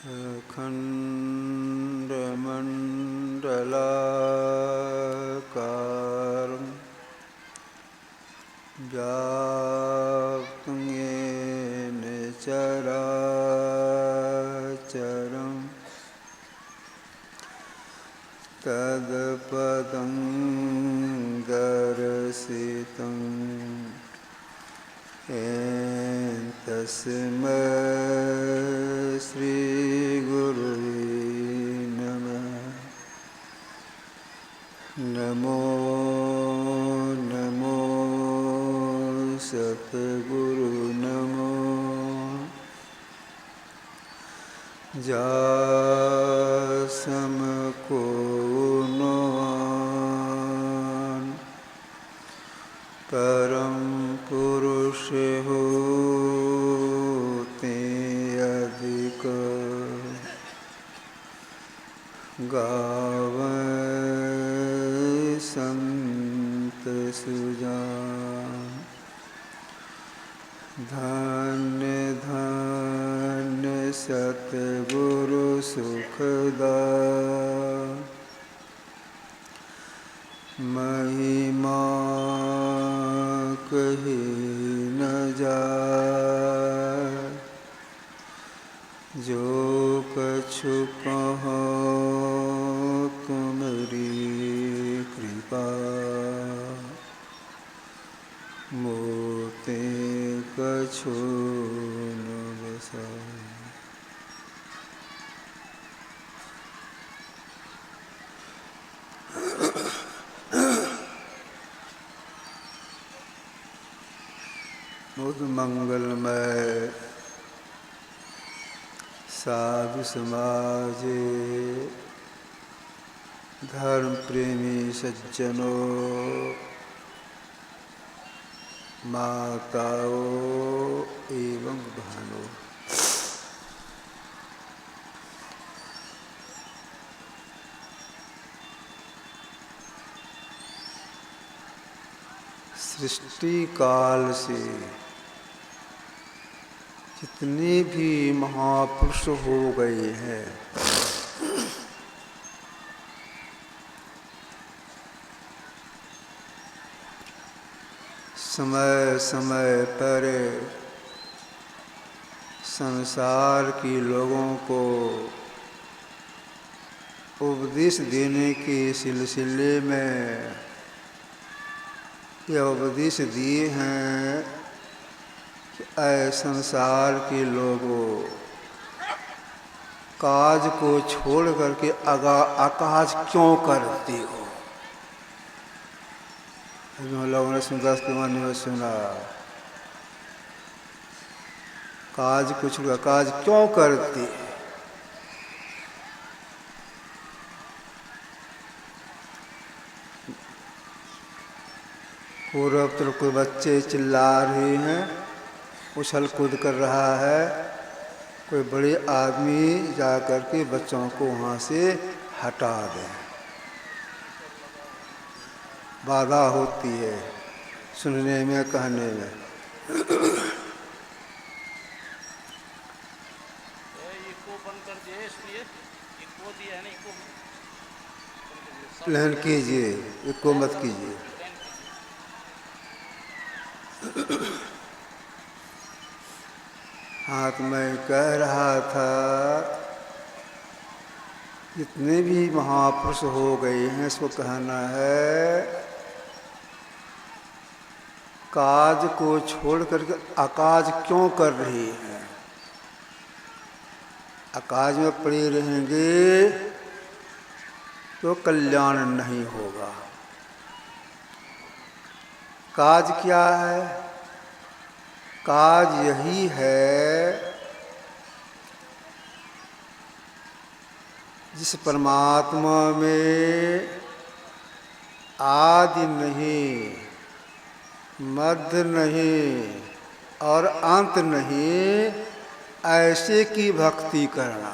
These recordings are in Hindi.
अखण्डमण्डलाकारं व्याप्तं येन चराचरं तत्पदं दर्शितं येन तस्मै श्रीगुरुवे नमः। नमो नमो सद्गुरु नमो। जासमको नोन परम पुरुष होते अधिक गावै संत सुजान। धन्य धन्य सतगुरु सुखदाय महिमा कही न जाय। जो कछु कहो तुमरी कृपा मोते कछु न बसाय। बहुत मंगलमय साधु समाज, धर्म प्रेमी सज्जनों, माताओं एवं बहनों, सृष्टि काल से जितने भी महापुरुष हो गए हैं, समय समय पर संसार के लोगों को उपदेश देने के सिलसिले में यह उपदेश दिए हैं कि ऐ संसार के लोगों, काज को छोड़ करके अकाज क्यों करते हो। लोगों ने सुनदास के मन में सुना, काज को छोड़ काज क्यों करते। पूर्व तरफ कोई बच्चे चिल्ला रहे हैं, उछल कूद कर रहा है, कोई बड़े आदमी जा कर के बच्चों को वहाँ से हटा दें। बाधा होती है सुनने में, कहने में। प्लान कीजिए, इको मत कीजिए। हाँ, तो मैं कह रहा था, जितने भी महापुरुष हो गए हैं, इसको कहना है, काज को छोड़ करके अकाज क्यों कर रही हैं। अकाज में पड़े रहेंगे तो कल्याण नहीं होगा। काज क्या है? काज यही है जिस परमात्मा में आदि नहीं, मध्य नहीं और अंत नहीं, ऐसे की भक्ति करना।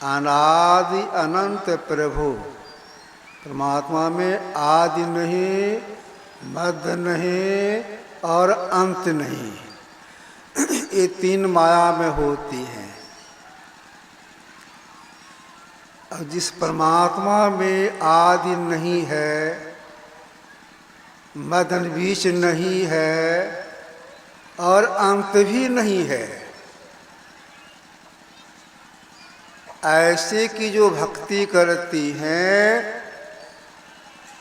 अनादि अनंत प्रभु, परमात्मा में आदि नहीं, मध्य नहीं और अंत नहीं, ये तीन माया में होती हैं। और जिस परमात्मा में आदि नहीं है, मध्य बीच नहीं है और अंत भी नहीं है, ऐसे की जो भक्ति करती हैं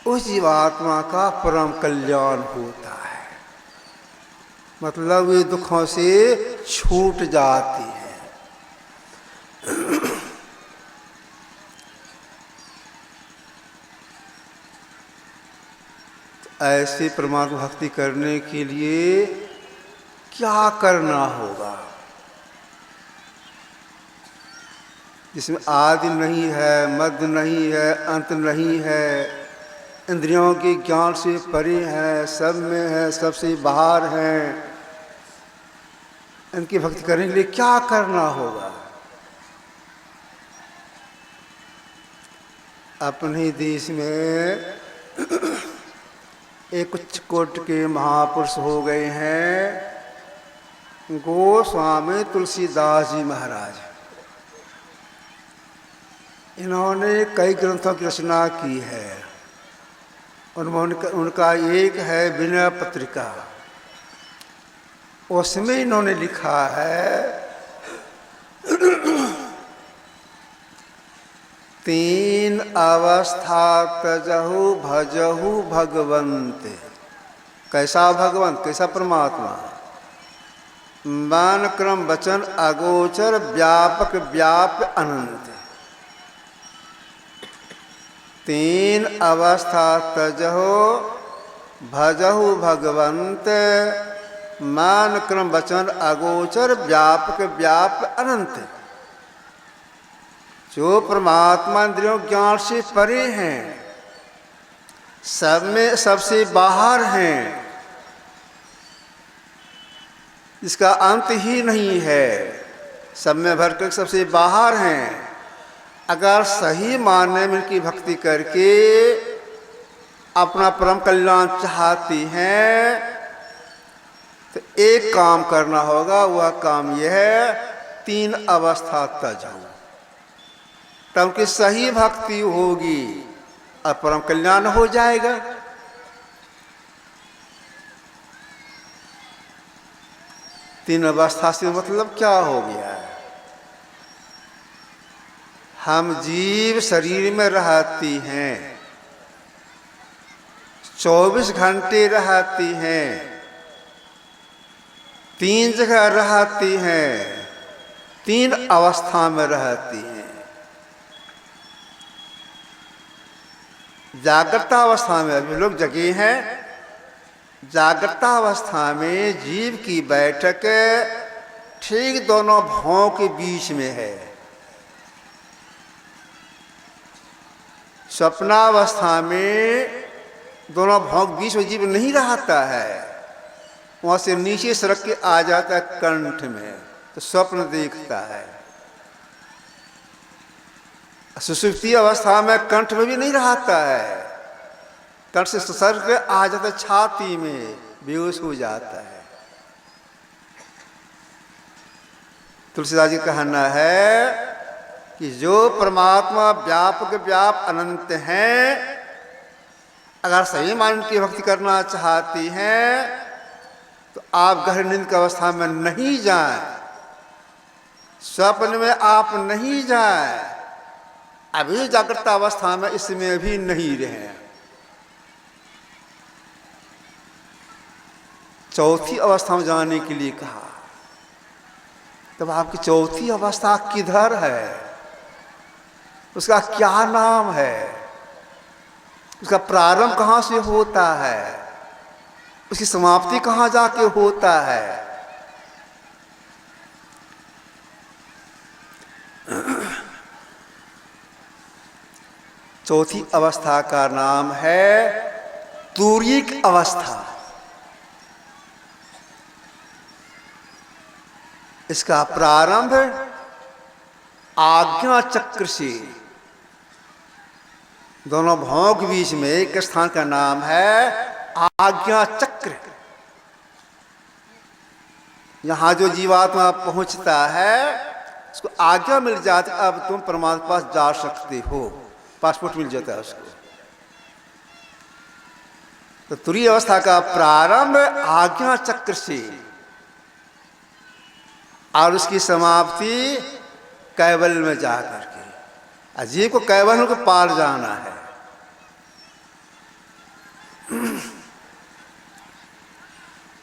उस जीवात्मा का परम कल्याण होता है। मतलब वे दुखों से छूट जाती है। ऐसे परमात्मा भक्ति करने के लिए क्या करना होगा? जिसमें आदि नहीं है, मध्य नहीं है, अंत नहीं है, इंद्रियों के ज्ञान से परे है, सब में है, सबसे बाहर है, इनकी भक्ति करने के लिए क्या करना होगा? अपने देश में एक उच्च कोटि के महापुरुष हो गए हैं, गोस्वामी तुलसीदास जी महाराज। इन्होंने कई ग्रंथों की रचना की है। उनका एक है विनय पत्रिका, उसमें इन्होंने लिखा है तीन अवस्था तजहु भजहु भगवंत। कैसा भगवंत, कैसा परमात्मा? मान क्रम वचन अगोचर व्यापक व्याप्य अनंत। तीन अवस्था तजहु भजहु भगवंत, मान क्रम वचन अगोचर व्यापक व्याप्य अनंत। जो परमात्मा इंद्रियों ज्ञान से परे हैं, सब में सबसे बाहर हैं, इसका अंत ही नहीं है, सब में भर कर सबसे बाहर हैं। अगर सही मानने में इनकी भक्ति करके अपना परम कल्याण चाहती हैं तो एक काम करना होगा। वह काम यह है, तीन अवस्था तजहु, तब की सही भक्ति होगी और परम कल्याण हो जाएगा। तीन अवस्था से मतलब क्या हो गया है? हम जीव शरीर में रहती हैं, 24 घंटे रहती हैं, तीन जगह रहती हैं, तीन अवस्था में रहती हैं। जागृत अवस्था में अभी लोग जगे हैं। जागृत अवस्था में जीव की बैठक ठीक दोनों भौं के बीच में है। स्वप्नावस्था में दोनों भौं के बीच में जीव नहीं रहता है, वहां से नीचे सरक के आ जाता है कंठ में, तो स्वप्न देखता है। सुषुप्ति अवस्था में कंठ में भी नहीं रहता है, कंठ से सरक के आ जाता है छाती में, बेहोश हो जाता है। तुलसीदास जी का कहना है कि जो परमात्मा व्यापक व्याप अनंत हैं, अगर सही मान की भक्ति करना चाहती हैं तो आप गहरी नींद की अवस्था में नहीं जाएं, स्वप्न में आप नहीं जाएं, अभी जागृत अवस्था में इसमें भी नहीं रहें। चौथी अवस्था में जाने के लिए कहा। तब आपकी चौथी अवस्था किधर है, उसका क्या नाम है, उसका प्रारंभ कहाँ से होता है, उसकी समाप्ति कहाँ जाके होता है? चौथी अवस्था का नाम है तुरीक अवस्था। इसका प्रारंभ आज्ञा चक्र से, दोनों भौं के बीच में एक स्थान का नाम है आज्ञा चक्र। यहाँ जो जीवात्मा पहुँचता है उसको आज्ञा मिल जाती, अब तुम परमात्मा के पास जा सकते हो, पासपोर्ट मिल जाता है उसको। तो तुरीय अवस्था का प्रारंभ आज्ञा चक्र से और उसकी समाप्ति कैवल्य में जा करके, अजीब को कैवल्य को पार जाना है।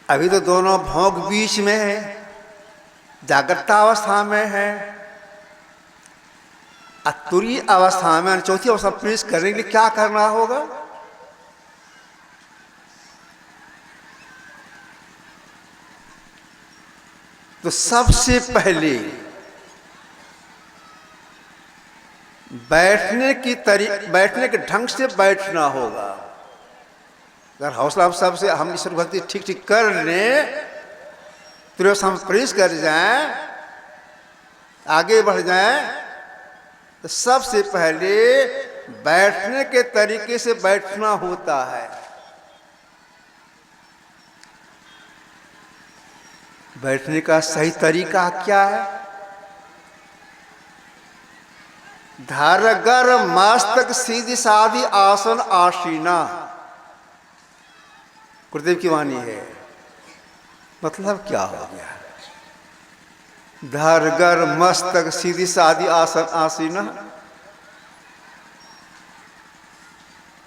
अभी तो दोनों भोग बीच में है, जागृतावस्था में है। तुरीय अवस्था में चौथी अवस्था प्रवेश करने के लिए क्या करना होगा? तो सबसे पहले बैठने के ढंग से बैठना होगा। अगर हौसला सबसे हम ईश्वर भक्ति ठीक ठीक कर लें, तो हम प्रवेश कर जाएं, आगे बढ़ जाएं, तो सबसे पहले बैठने के तरीके से बैठना होता है। बैठने का सही तरीका क्या है? धारगर मस्तक सीधी साधी आसन आसीना, गुरुदेव की वाणी है। मतलब क्या हो गया? धारगर मस्तक सीधी साधी आसन आसीना,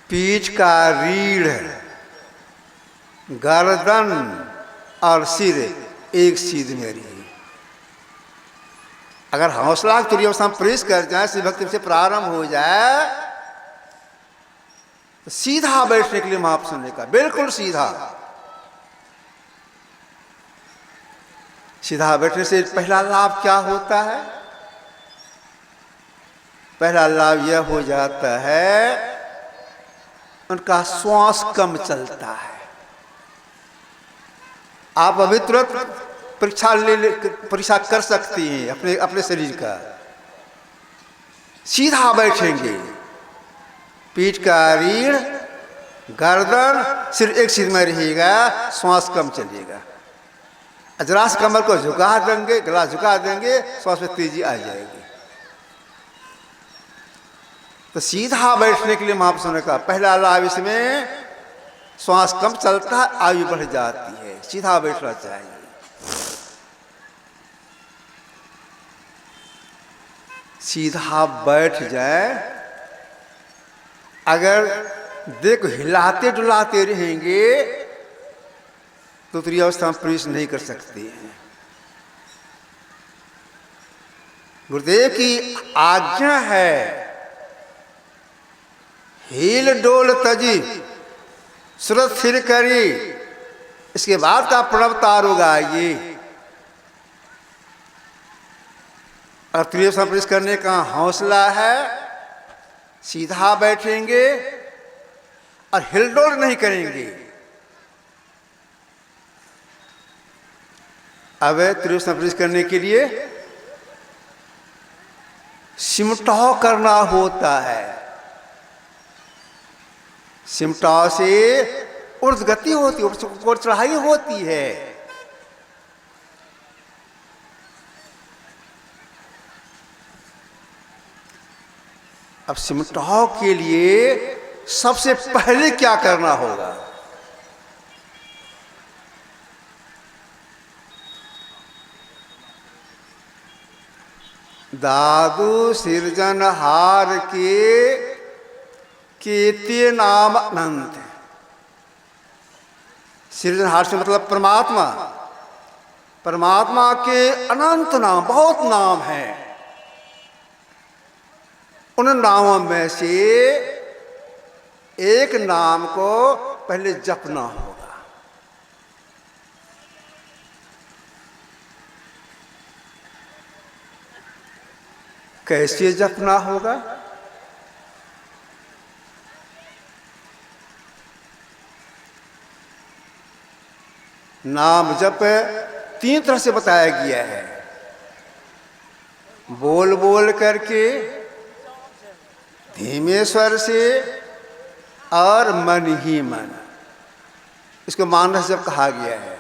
पीठ का रीढ़, गर्दन और सिर एक सीध में रही। अगर हौसला तुरीय अवस्था में प्रवेश कर जाए, श्री भक्ति से प्रारंभ हो जाए, तो सीधा बैठने के लिए महापुरुष ने कहा, बिल्कुल सीधा। सीधा बैठने से पहला लाभ क्या होता है? पहला लाभ यह हो जाता है, उनका श्वास कम चलता है। आप अभी तुरंत परीक्षा कर सकती हैं अपने शरीर का। सीधा बैठेंगे, पीठ का रीढ़, गर्दन, सिर्फ एक सीध में रहेगा, श्वास कम चलेगा। जरा से कमर को झुका देंगे, गला झुका देंगे, श्वास में तेजी आ जाएगी। तो सीधा बैठने के लिए महापुरुषों ने कहा, पहला लाभ इसमें श्वास कम चलता है, आयु बढ़ जाती है। सीधा बैठना चाहिए। सीधा बैठ जाए, अगर देखो हिलाते डुलाते रहेंगे तो तुरीय अवस्था में प्रवेश नहीं कर सकते हैं। गुरुदेव की आज्ञा है, हिल डोल तजी सुरत स्थिर करी, इसके बाद का प्रणव तार गाइए। और तुरीय अवस्था में प्रवेश करने का हौसला है, सीधा बैठेंगे और हिलडोल नहीं करेंगे। अब तुरीय अवस्था में प्रवेश करने के लिए सिमटाव करना होता है। सिमटाव से ऊर्ध्व गति होती है, ऊपर चढ़ाई होती है। अब सिमटाव के लिए सबसे पहले क्या करना होगा? दादू सिरजनहार के कीर्ति नाम अनंत। सृजनहार से मतलब परमात्मा। परमात्मा के अनंत नाम, बहुत नाम हैं। उन नामों में से एक नाम को पहले जपना होगा। कैसे जपना होगा? नाम जप 3 तरह से बताया गया है। बोल बोल करके, धीमे स्वर से और मन ही मन, इसको मानस जप कहा गया है।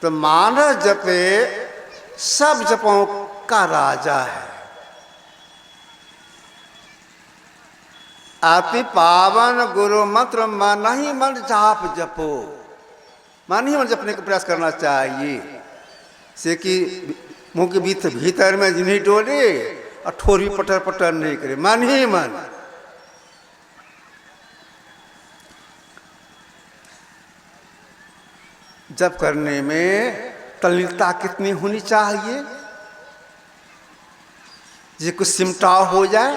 तो मानस जपे सब जपों का राजा है। अति पावन गुरु मंत्र मन ही मन जाप जपो, मन ही मन जपने का प्रयास करना चाहिए। से कि मुंह के भीतर में नहीं डोले और ठोर भी पटर पटर नहीं करे, मन ही मन। जप करने में तल्लीनता कितनी होनी चाहिए, जी कुछ सिमटाव हो जाए।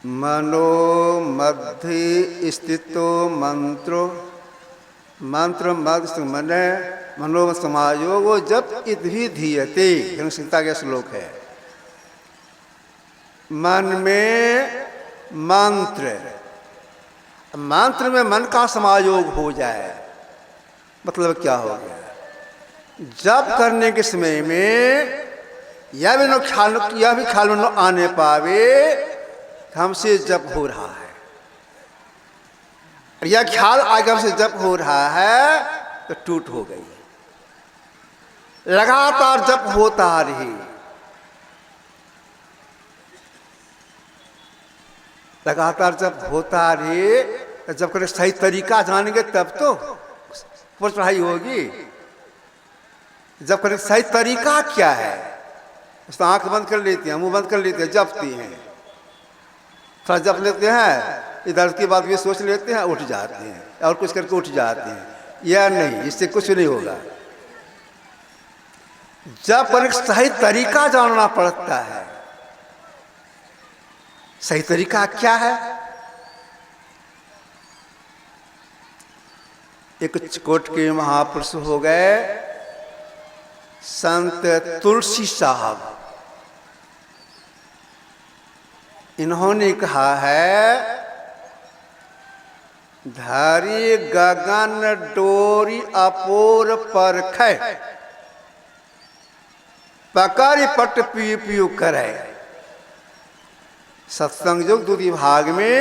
मनो मध्य स्थितो मंत्रो, मंत्र मध्य मने मनो समायोगो जप इति धीयते, संहिता का श्लोक है। मन में मंत्र, मंत्र में मन का समायोग हो जाए, मतलब क्या हो गया, जप करने के समय में यह भी ख्याल में न आने पावे हमसे जप हो रहा है। यह ख्याल आगे हमसे जप हो रहा है तो टूट हो गई। लगातार जप होता रही, लगातार जब होता रहे, जब करें सही तरीका जानेंगे तब तो पढ़ाई होगी। जब करें सही तरीका क्या है, तो आंख बंद कर लेते हैं, मुंह बंद कर लेते हैं, जपती हैं, थोड़ा जप लेते हैं, इधर की बात भी सोच लेते हैं, उठ जाते हैं और कुछ करके उठ जाते हैं। यह नहीं, इससे कुछ नहीं होगा। जब पर सही तरीका जानना पड़ता है। सही तरीका क्या है? एक चिकोट के महापुरुष हो गए संत तुलसी साहब। इन्होंने कहा है, धारी गगन डोरी अपोर परखै, पकड़ पट पियु पियु करे। सत्संग योग दूसरी भाग में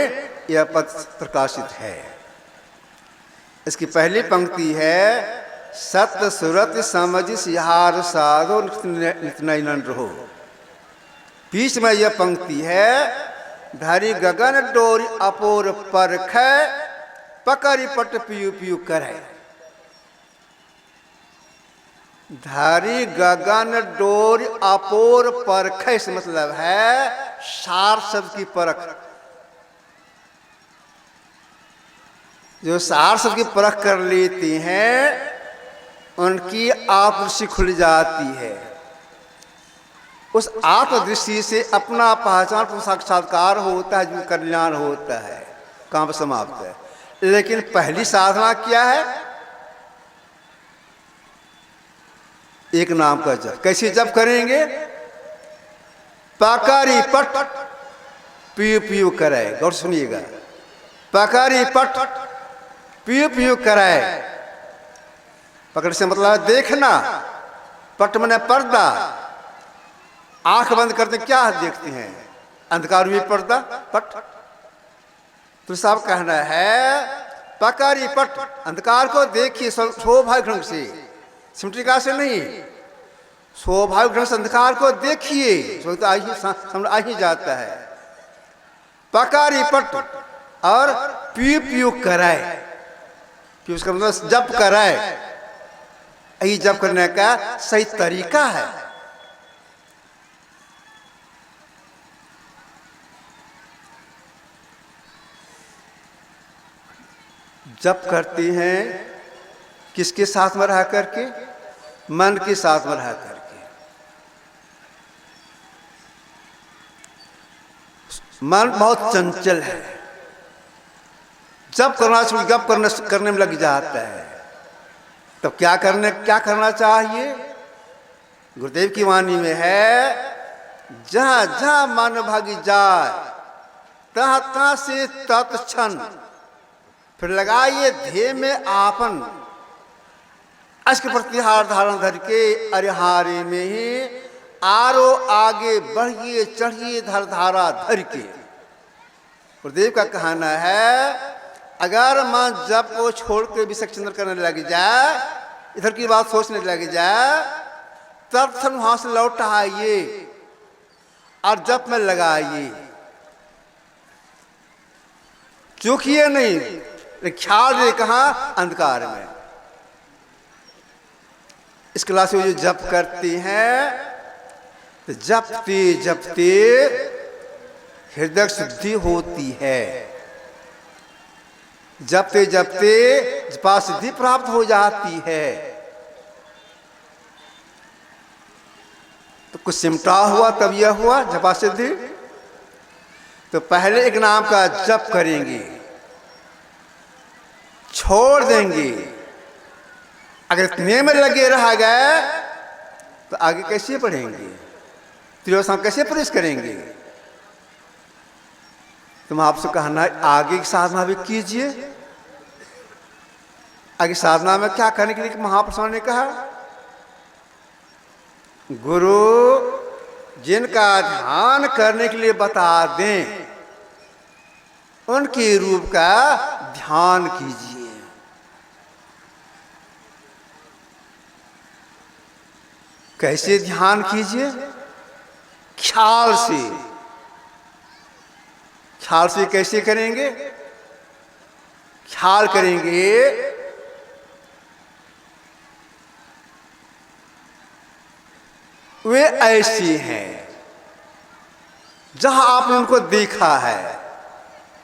यह पद प्रकाशित है। इसकी पहली पंक्ति है, सत्य सुरत समझ सिहार साधो नित्य रहो। बीच में यह पंक्ति है, धरी गगन डोरी अपोर परखै, पकड़ी पट पियु पियु करे। धारी गगन डोर अपोर परखै से मतलब है सार शब्द की परख। जो सार शब्द की परख कर लेती हैं उनकी आत्मदृष्टि खुल जाती है। उस आत्मदृष्टि से अपना पहचान साक्षात्कार होता है, जो कल्याण होता है, काम समाप्त है। लेकिन पहली साधना क्या है? एक नाम का जप। कैसे जप करेंगे? पकड़ी पट पियु पियु करे। गौर सुनिएगा, पकड़ी पट पियु पियु करे। पकड़ से मतलब देखना, पट मने पर्दा। आंख बंद करते क्या देखते हैं? अंधकार में पर्दा पट। तो साहब कहना है, पकड़ी पट, अंधकार को देखिए स्वाभाविक ढंग से, सिमटिका से नहीं, स्वाभाविक ढंग से अंधकार को देखिए, समझ आ ही जाता है। पकड़ी पट और पियु पियु कराए। पियु का मतलब जप कराए। यही जप करने का सही तरीका है। जप करते हैं किसके साथ में रह करके? मन के साथ में रह करके। मन बहुत चंचल है, जब करने में लग जाता है। तब क्या करना चाहिए? गुरुदेव की वाणी में है, जहां जहां मन भागी जाए तहाँ तहाँ से तत्क्षण फिर लगाइए ध्येय में आपन। अश्क प्रतिहार धारण धर के अरिहारे में ही आरो आगे बढ़िए चढ़िए धर धारा धर के। गुरुदेव का कहना है, अगर मन जप को छोड़ के विषय चिंतन करने लग जाए, इधर की बात सोचने लग जाए, तब वहां से लौट आइए और जप में लगाइए। चूकिए नहीं, ख्याल रहे कहाँ? अंधकार में। इस क्लास में जो जप करती हैं, तो जपते जपते हृदय शुद्धि होती है। जपते जपते जपा सिद्धि प्राप्त हो जाती है। तो कुछ सिमटा हुआ तब यह हुआ जपा सिद्धि। तो पहले एक नाम का जप करेंगे, छोड़ देंगे। अगर इतने में लगे रह गए तो आगे कैसे बढ़ेंगे? त्रियोसान कैसे प्रवेश करेंगे? तुम आपसे कहना आगे की साधना भी कीजिए। आगे साधना में क्या करने के लिए महापुरुषों ने कहा? गुरु जिनका ध्यान करने के लिए बता दें, उनके रूप का ध्यान कीजिए। कैसे ध्यान कीजिए? ख्याल से। ख्याल से कैसे करेंगे? ख्याल करेंगे वे ऐसे हैं जहां आपने उनको देखा है,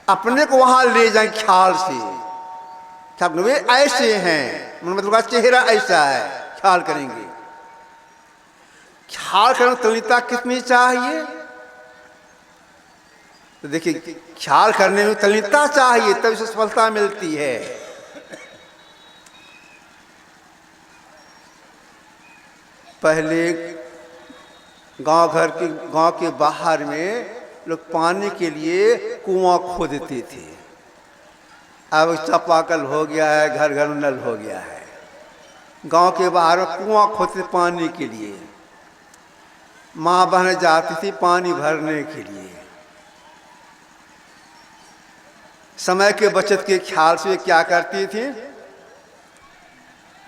अपने को वहां ले जाए ख्याल से। वे ऐसे हैं, मतलब का चेहरा ऐसा है। ख्याल करेंगे। ख्याल करने में तल्लीनता कितनी चाहिए? तो देखिए, ख्याल करने में तल्लीनता चाहिए, तब इसे सफलता मिलती है। पहले गांव के बाहर में लोग पानी के लिए कुआं खोदते थे। अब चापाकल हो गया है, घर घर में नल हो गया है। गांव के बाहर में कुआं खोदते पानी के लिए। माँ बहनें जाती थी पानी भरने के लिए। समय के बचत के ख्याल से क्या करती थी?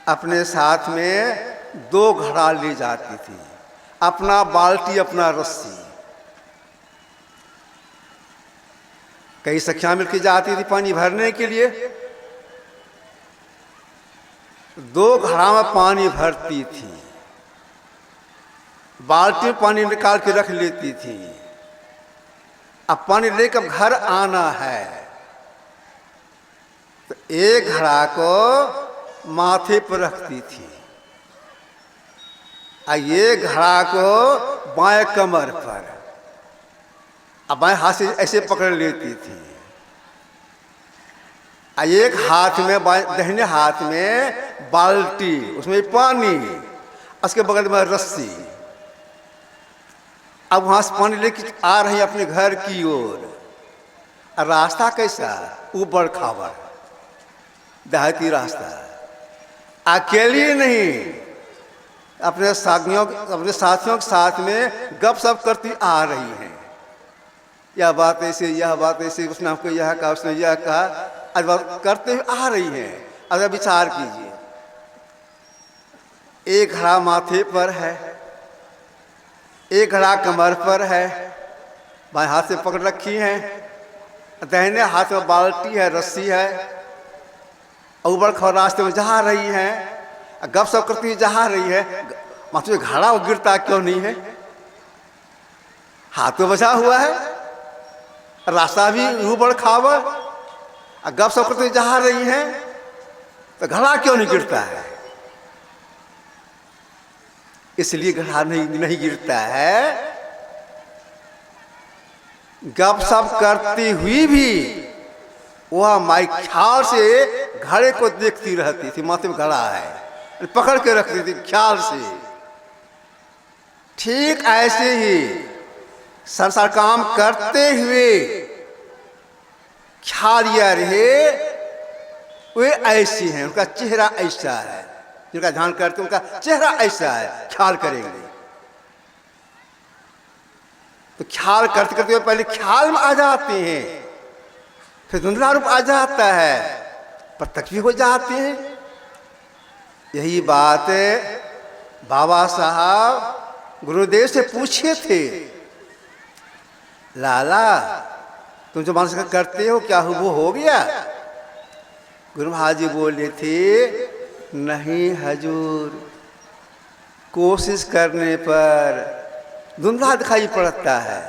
अपने साथ में 2 घड़ा ले जाती थी, अपना बाल्टी, अपना रस्सी। कई सखियां मिलकर जाती थी पानी भरने के लिए। 2 घड़ा में पानी भरती थी, बाल्टी में पानी निकाल के रख लेती थी। अब पानी लेकर घर आना है तो एक घड़ा को माथे पर रखती थी, ये घड़ा को बाएं कमर पर, अब बाएं हाथ से ऐसे पकड़ लेती थी। एक हाथ में दाहिने हाथ में बाल्टी, उसमें पानी, उसके बगल में रस्सी। अब वहां से पानी लेके आ रही अपने घर की ओर। रास्ता कैसा? ऊबड़ खाबड़ देहाती रास्ता। अकेली नहीं, अपने साथियों के साथ में गपशप करती आ रही हैं। यह बात ऐसे, यह बात ऐसे, उसने हमको यह कहा, उसने यह कहा, आज बात करते हुए आ रही हैं। अगर विचार कीजिए, एक घड़ा माथे पर है, एक घड़ा कमर पर है, बाएं हाथ से पकड़ रखी है, दाहिने हाथ में बाल्टी है, रस्सी है, ऊबड़ खाबड़ रास्ते में जा रही है, गपशप करती हुई जा रही है। माथे में घड़ा गिरता क्यों नहीं है? हाथ में बचा हुआ है, रास्ता भी ऊबड़ खाबड़, गपशप करती हुई जा रही है, तो घड़ा क्यों नहीं गिरता है? इसलिए घड़ा नहीं गिरता है। गपशप करती हुई भी वह माई ख्याल से घड़े को देखती रहती थी। माथे में घड़ा है, पकड़ के रखती थी ख्याल से। ठीक ऐसे ही संसार काम करते हुए ख्याल यह रहे वे ऐसी हैं, उनका चेहरा ऐसा है। जिनका ध्यान करते उनका चेहरा ऐसा है, ख्याल करेंगे तो ख्याल करते करते पहले ख्याल में आ जाते हैं। फिर धुंधला रूप आ जाता है, प्रत्यक्ष भी हो जाते हैं। यही बात बाबा साहब गुरुदेव से पूछे थे, लाला तुम जो मानसिक करते हो क्या वो हो गया? गुरु महाराज जी बोले थे, नहीं हजूर, कोशिश करने पर धुंधला दिखाई पड़ता है।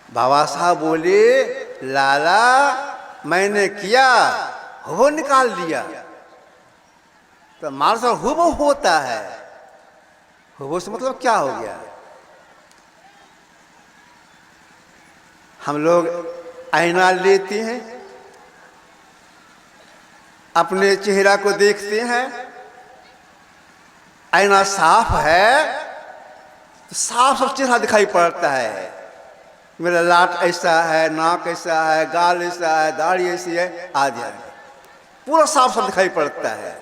बाबा साहब बोले, लाला मैंने किया, वो निकाल दिया। तो मानस हुबहू होता है, हुबहू से मतलब क्या हो गया? हम लोग आईना लेते हैं, अपने चेहरा को देखते हैं, आईना साफ है तो साफ सब चेहरा दिखाई पड़ता है। मेरा लाट ऐसा है, नाक ऐसा है, गाल ऐसा है, दाढ़ी ऐसी है, आदि आदि, पूरा साफ साफ दिखाई पड़ता है।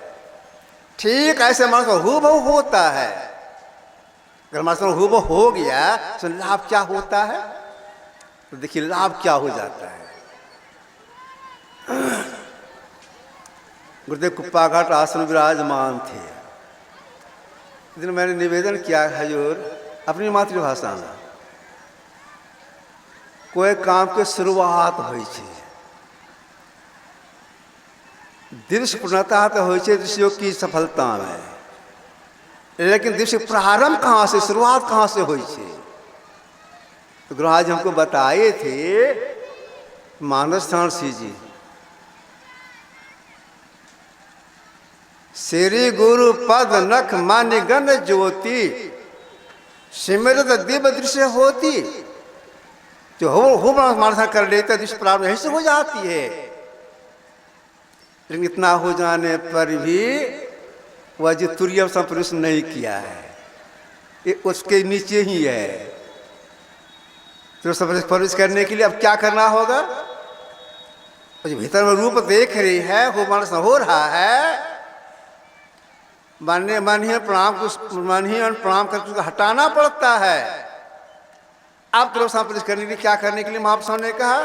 ठीक ऐसे मानस हुबहू होता है। अगर मानस हुबहू हो गया तो लाभ क्या होता है? तो देखिए लाभ क्या हो जाता है। गुरुदेव कुप्पाघाट आश्रम विराजमान थे। इस दिन मैंने निवेदन किया, हजूर अपनी मातृभाषा में कोई काम के शुरुआत होइ छै, दृश्य पूर्णता तो होइ छै ऋषियों की सफलता में, लेकिन दृश्य प्रारंभ कहाँ से, शुरुआत कहाँ से होइ छै? तो गुरु महाराज हमको बताए थे, मानस ठाणसी जी, श्री गुरु पद नख मान्य गण ज्योति, सिमरत दिव्य दृश्य होती। जो हो मानसा कर लेते दृश्य प्रारंभ यहीं से हो जाती है। लेकिन इतना हो जाने पर भी वह जो तुर्य संप्रवेश नहीं किया है, ये उसके नीचे ही है। तो प्रवेश करने के लिए अब क्या करना होगा? जो भीतर में रूप देख रही है, वो मानस हो रहा है, मन ही प्रणाम करके उसको हटाना पड़ता है। आप तरफ संप्रवेश करने के लिए क्या करने के लिए महापुरुषों ने कहा?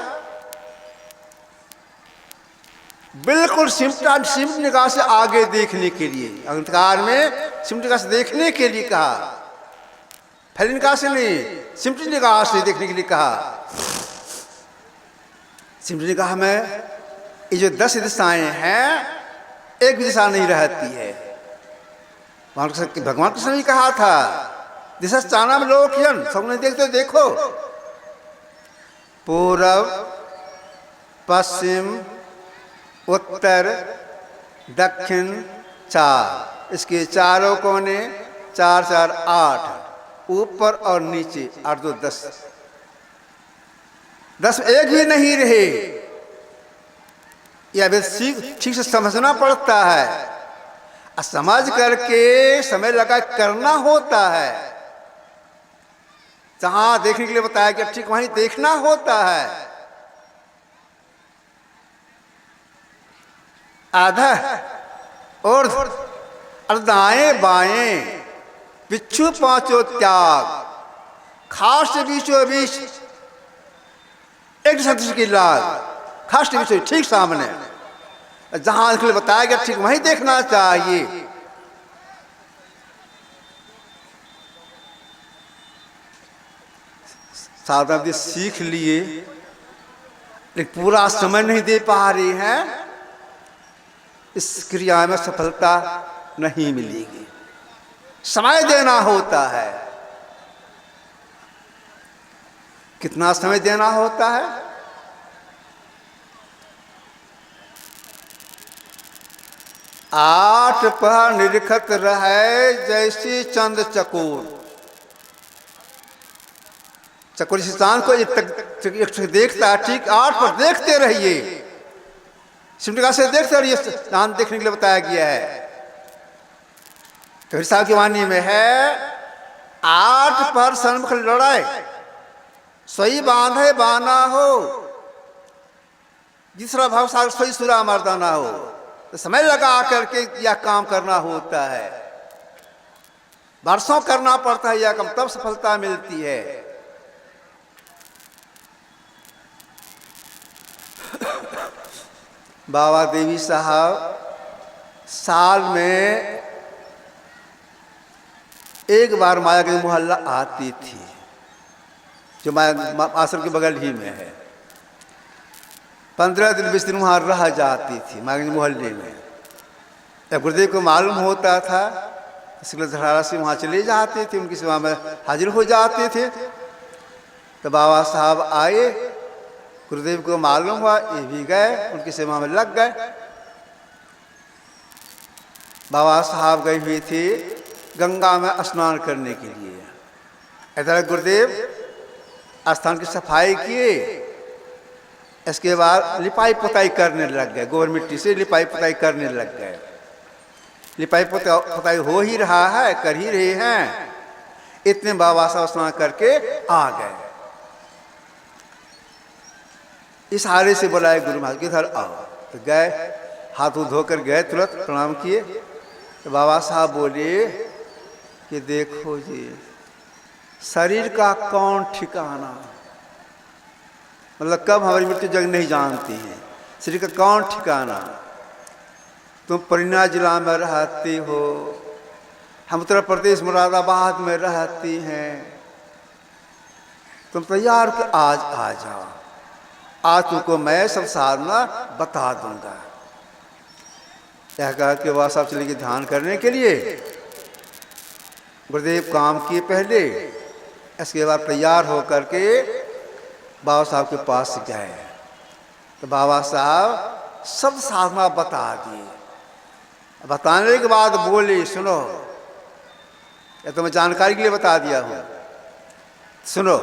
बिल्कुल सिमट निगाह से आगे देखने के लिए, अंधकार में सिमट निगाह से देखने के लिए कहा, फैल निगाह से नहीं, सिमट निगाह से देखने के लिए कहा। सिमट निगाह में ये जो 10 दिशाएं हैं, एक भी दिशा नहीं रहती है। भगवान कृष्ण ने कहा था, दिशा चाना में लोकयन, सब नहीं देखते देखो, पूरब पश्चिम उत्तर दक्षिण 4, इसके चारों कोने 4 4 8, ऊपर और नीचे 8 2 10, 10 एक भी नहीं रहे। यह ठीक से समझना पड़ता है, समझ करके समय लगा करना होता है। जहां देखने के लिए बताया गया ठीक वहीं देखना होता है। आधा और दाएं बाएं बिच्छू पांचों त्याग, खास से बीचों बीच एक सदस्य की लाल, खास के बीचों ठीक सामने, जहां इसके लिए बताया गया ठीक वहीं देखना चाहिए। साधना भी सीख लिए, लेकिन पूरा समय नहीं दे पा रही हैं, इस क्रिया में सफलता नहीं मिलेगी। समय देना होता है। कितना समय देना होता है? आठ पहर निरखत रहे जैसी चंद चकोर। चकोर इस चांद को एक देखता है, ठीक 8 पर देखते रहिए, सिमटिका से देखते रहिए। चांद देखने के लिए बताया गया है। कबीर साहब की वाणी में है, 8 पर सन्मुख लड़ाए सोई बांधे बाना हो, जिसरा भाव सागर सोई सुरा मर्दाना हो। तो समय लगा करके यह काम करना होता है, वर्षों करना पड़ता है, यह काम तब सफलता मिलती है। बाबा देवी साहब साल में एक बार माया के मोहल्ला आती थी, जो माया आश्रम के बगल ही में है। 15 दिन 20 दिन वहाँ रह जाती थी माया के मोहल्ले में। जब गुरुदेव को मालूम होता था इसलिए धरारा से वहाँ चले जाते थे, उनकी सेवा में हाजिर हो जाते थे। तो बाबा साहब आए, गुरुदेव को मालूम हुआ, ये भी गए, उनकी सेवा में लग गए। बाबा साहब गए हुए थे गंगा में स्नान करने के लिए। इधर गुरुदेव स्थान की सफाई किए, इसके बाद लिपाई पुताई करने लग गए, गोबर मिट्टी से लिपाई पुताई करने लग गए। लिपाई पुताई हो ही रहा है, कर ही रहे हैं, इतने बाबा साहब स्नान करके आ गए। इशारे से बुलाए गुरु महाराज के इधर आओ। तो गए, हाथ धोकर गए, तुरंत प्रणाम किए। तो बाबा साहब बोले कि देखो जी, शरीर का कौन ठिकाना, मतलब कब हमारी मृत्यु जग नहीं जानती है, शरीर का कौन ठिकाना। तुम परिणा जिला में रहती हो, हम उत्तर प्रदेश मुरादाबाद में रहती हैं, तुम तैयार हो आज आ जाओ, आज तुमको मैं सब साधना बता दूंगा। यह कहा कि वह सब चले गए ध्यान करने के लिए। गुरुदेव काम किए पहले, इसके बाद तैयार होकर के बाबा साहब के पास गए। तो बाबा साहब सब साधना बता दिए। बताने के बाद बोले सुनो, या तो मैं जानकारी के लिए बता दिया हूँ, सुनो,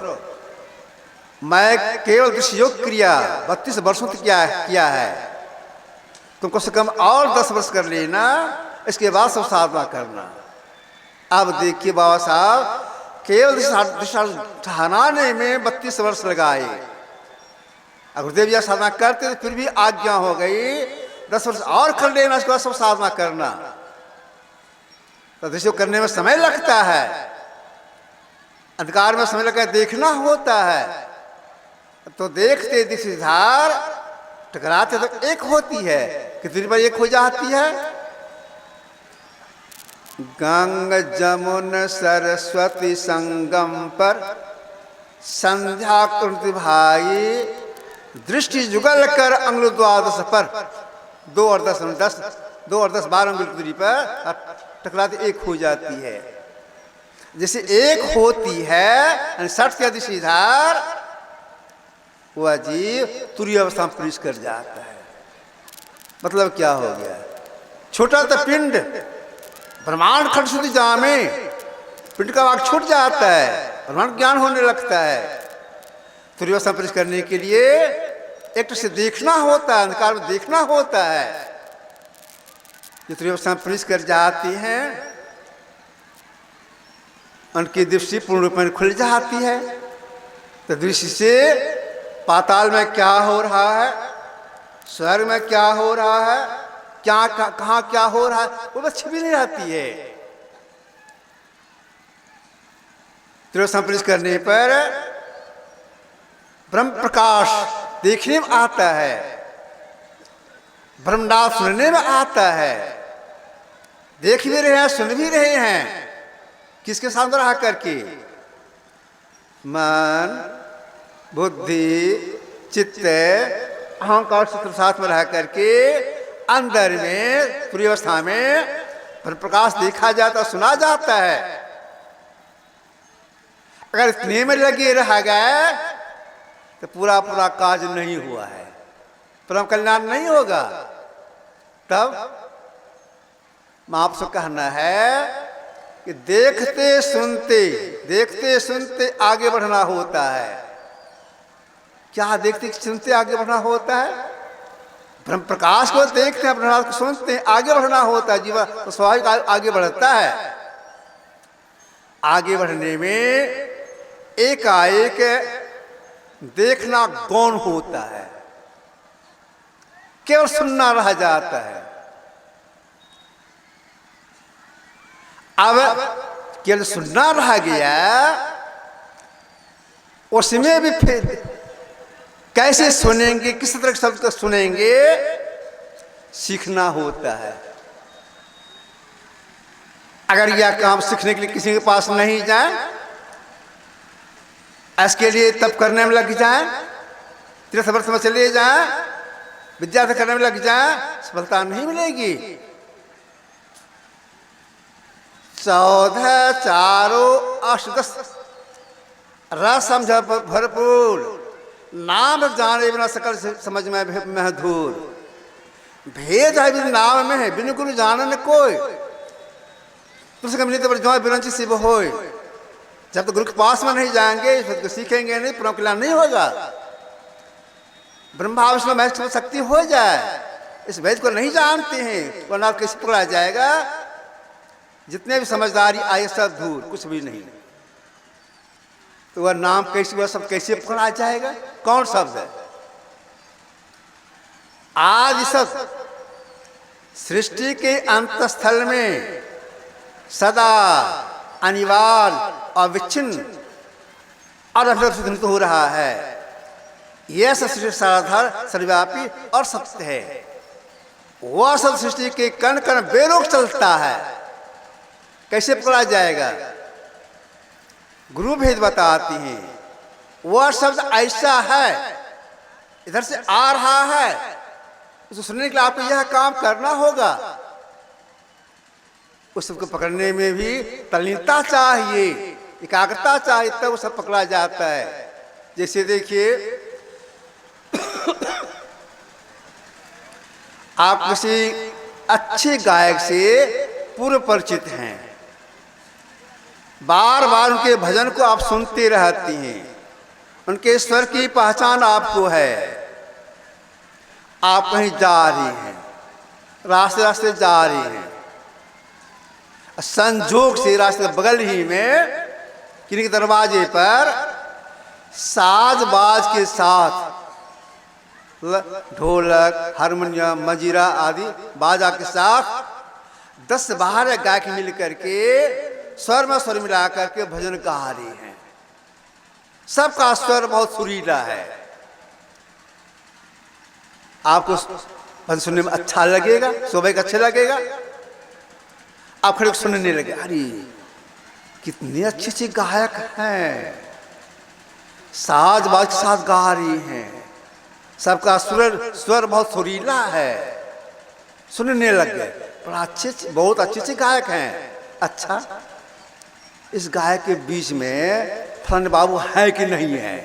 मैं केवल दृश्योग क्रिया 32 वर्षों तक किया है, तुमको से कम और 10 वर्ष कर लेना, इसके बाद सब साधना करना। अब देखिए बाबा साहब केवल ठहराने में 32 वर्ष लगाए। गुरुदेव जी साधना करते थे, फिर भी आज्ञा हो गई 10 वर्ष और कर लेना, इसके बाद सब साधना करना। तो दृश्य करने में समय लगता है, अंधकार में समय लगता है, देखना होता है। तो देखते दिशधार टकराते तो एक होती है, कितनी बार एक हो जाती है। गंगा जमुन सरस्वती संगम पर संध्या कृति भाई, दृष्टि जुगल कर अंगुल द्वादश पर, 2 और 10 2 और 10 12 अंगुल दूरी पर टकराते एक हो जाती है। जैसे एक होती है 60 के दिशधार, वह जीव तुरीय अवस्था में प्रवेश कर जाता है। मतलब क्या हो गया, छोटा तो पिंड ब्रह्मांड खंड शुद्धि जामे, पिंड का भाग छूट जाता है, ब्रह्मांड ज्ञान होने लगता है। तुरीय अवस्था में प्रवेश करने के लिए एक से देखना होता है, अंधकार में देखना होता है। जो तुरीय अवस्था में प्रवेश कर जाती हैं, उनकी दृष्टि पूर्ण रूप में खुल जाती है। तो दृष्टि से पाताल में क्या हो रहा है, स्वर्ग में क्या हो रहा है, क्या कहाँ क्या हो रहा है, वो बस छिपी नहीं रहती है। त्रिवसंप्रवेश करने पर ब्रह्म प्रकाश देखने में आता है, ब्रह्मनाद सुनने में आता है। देख भी रहे हैं, सुन भी रहे हैं, किसके सामने रहा करके, मन बुद्धि चित्त अहंकार सूत्र साथ में रह करके अंदर में पूरी अवस्था में प्रकाश देखा जाता, सुना जाता है। अगर इतने में लगे रह गए तो पूरा काज नहीं हुआ है, परम कल्याण नहीं होगा। तब आपसे कहना है कि देखते सुनते आगे बढ़ना होता है। क्या देखते सुनते आगे बढ़ना होता है, ब्रह्म प्रकाश को देखते हैं, ब्रह्म को सुनते हैं, आगे बढ़ना होता है। जीवन तो स्वाभाविक आगे बढ़ता है। आगे बढ़ने में एकाएक देखना गौण होता है, केवल सुनना रह जाता है। अब केवल सुनना रह गया, उसमें भी फिर कैसे सुनेंगे, किस तरह के शब्द को सुनेंगे, सीखना होता है। अगर यह काम सीखने के लिए किसी के पास नहीं जाए, इसके लिए तप करने में लग जाए, तीर्थ व्रत में चले जाए, विद्यार्थी करने में लग जाए, सफलता नहीं मिलेगी। 14 चारों अष्टदश रस समझ भरपूर, नाम जाने बिना सकल समझ में महधूर। भेद है बिन नाम में है, बिन गुरु जानन कोई, तुझसे मिली तो जो बिरंची शिव होय। जब तक गुरु के पास में नहीं जाएंगे, तो सीखेंगे नहीं, परम कल्याण नहीं होगा। ब्रह्मा विष्णु महेश शक्ति हो जाए, इस वेद को नहीं जानते हैं, वरना कैसे पकड़ा जाएगा। जितने भी समझदारी आए सब दूर, कुछ भी नहीं। तो वह नाम कैसे, वह सब कैसे पकड़ा जाएगा? कौन शब्द है? आज सब सृष्टि के अंतस्थल में सदा अनिवार्य अविच्छिन्न और अभिव्यक्त हो रहा है। यह सृष्टि साधार सर्वव्यापी और सत्य है। वह सब सृष्टि के कण कण बेरोक चलता है, कैसे पकड़ा जाएगा? गुरु भेद बताती हैं। वह शब्द ऐसा है, इधर से आ रहा है, उसे सुनने के लिए आपको यह काम करना होगा। उस सबको पकड़ने में भी तल्लीनता चाहिए, एकाग्रता चाहिए, तब वो सब पकड़ा जाता है। जैसे देखिए, आप किसी अच्छे गायक से पूर्व परिचित हैं, बार बार उनके भजन को आप सुनते रहती हैं, उनके स्वर की पहचान आपको है। आप कहीं जा रही हैं, रास्ते रास्ते जा रही हैं, संजोग से रास्ते के बगल ही में किसी के दरवाजे पर साज बाज के साथ ढोलक, हारमोनियम, मजीरा आदि बाजा के साथ 10-12 गायक मिल करके स्वर में स्वर मिला करके भजन गा रही हैं। सबका स्वर बहुत सुरीला है। आपको भजन सुनने में अच्छा लगेगा, शोभे का अच्छा लगेगा। आप खड़े सुनने लगे, अरे कितने अच्छे अच्छे गायक हैं, साज बाज के साथ गा रही हैं, सबका स्वर बहुत सुरीला है। सुनने लग गए, बड़ा बहुत अच्छे अच्छे गायक हैं। अच्छा, इस गायक के बीच में फलन बाबू है कि नहीं है,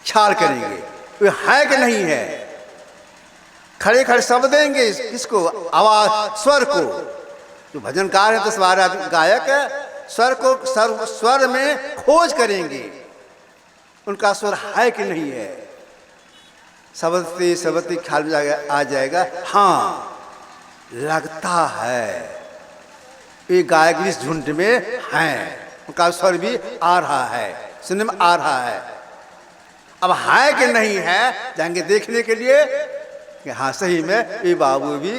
ख्याल करेंगे वो है कि नहीं है। खड़े खड़े शब्द देंगे किसको? आवाज, स्वर को। जो भजनकार है तो सारा गायक स्वर को स्वर में खोज करेंगे, उनका स्वर है कि नहीं है। सबते ख्याल में आ जाएगा, हाँ लगता है ये गायक इस झुंड में हैं, उनका स्वर भी आ रहा है, सुनने में आ रहा है। अब है कि नहीं है, जाएंगे देखने के लिए कि हाँ सही में ये बाबू भी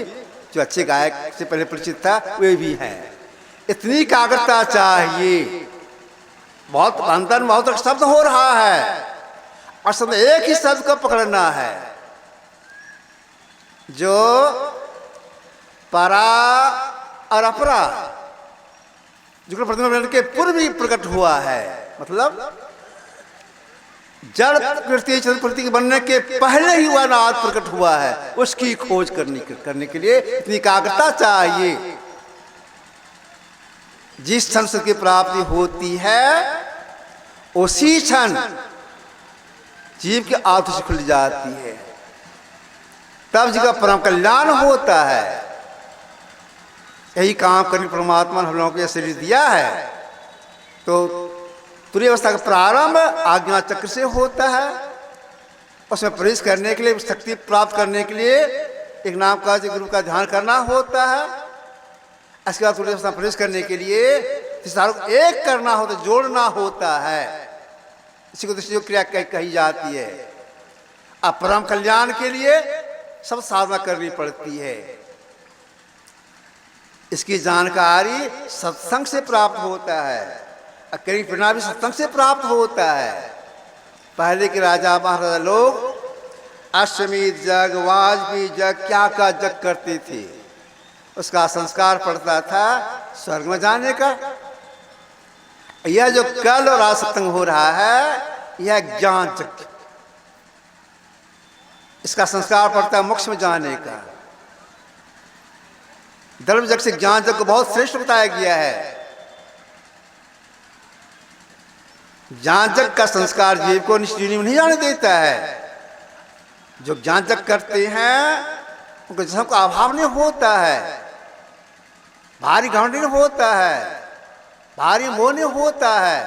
जो अच्छे गायक से पहले परिचित था वे भी हैं। इतनी एकाग्रता चाहिए। बहुत अंतर में बहुत शब्द हो रहा है और शब्द एक ही शब्द को पकड़ना है, जो परा और अपरा, जो प्रतिमा के पूर्व ही प्रकट हुआ है। मतलब जड़ प्रकृति चंद्र प्रकृति के बनने के पहले ही वह नाद प्रकट हुआ है, उसकी खोज करने के लिए इतनी एकाग्रता चाहिए। जिस क्षण की प्राप्ति होती है उसी क्षण जीव की आत्मा से खुल जाती है, तब जी का परम कल्याण होता है। यही काम करने परमात्मा ने हम लोगों को यह शरीर दिया है। तो तुरीय अवस्था का प्रारंभ आज्ञा चक्र से होता है। उसमें प्रवेश करने के लिए, शक्ति प्राप्त करने के लिए एक नाम का गुरु का ध्यान करना होता है। इसके बाद तुरीय अवस्था प्रवेश करने के लिए सारों को एक करना होता है, जोड़ना होता है। इसी को दृष्टि क्रिया कही जाती है। अब परम कल्याण के लिए सब साधना करनी पड़ती है। इसकी जानकारी सत्संग से प्राप्त होता है, कहीं परिणाम भी सत्संग से प्राप्त होता है। पहले के राजा महाराजा लोग अश्वमेध जग, वाजपेयी जग, क्या क्या जग करते थे। उसका संस्कार पड़ता था स्वर्ग में जाने का। यह जो कल और आज सत्संग हो रहा है यह ज्ञान जग, इसका संस्कार पड़ता है मोक्ष में जाने का। धर्म जग से ज्ञान जग को बहुत श्रेष्ठ बताया गया है। ज्ञान जग का संस्कार जीव को निश्चित नहीं जाने देता है। जो ज्ञान जग करते हैं उनको जिसम का अभाव नहीं होता है, भारी घमंड नहीं होता है, भारी मोह नहीं होता है,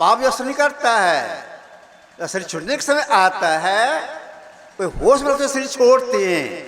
पाप व्यसन नहीं करता है। शरीर छोड़ने के समय आता है, कोई होश में तो शरीर छोड़ते हैं,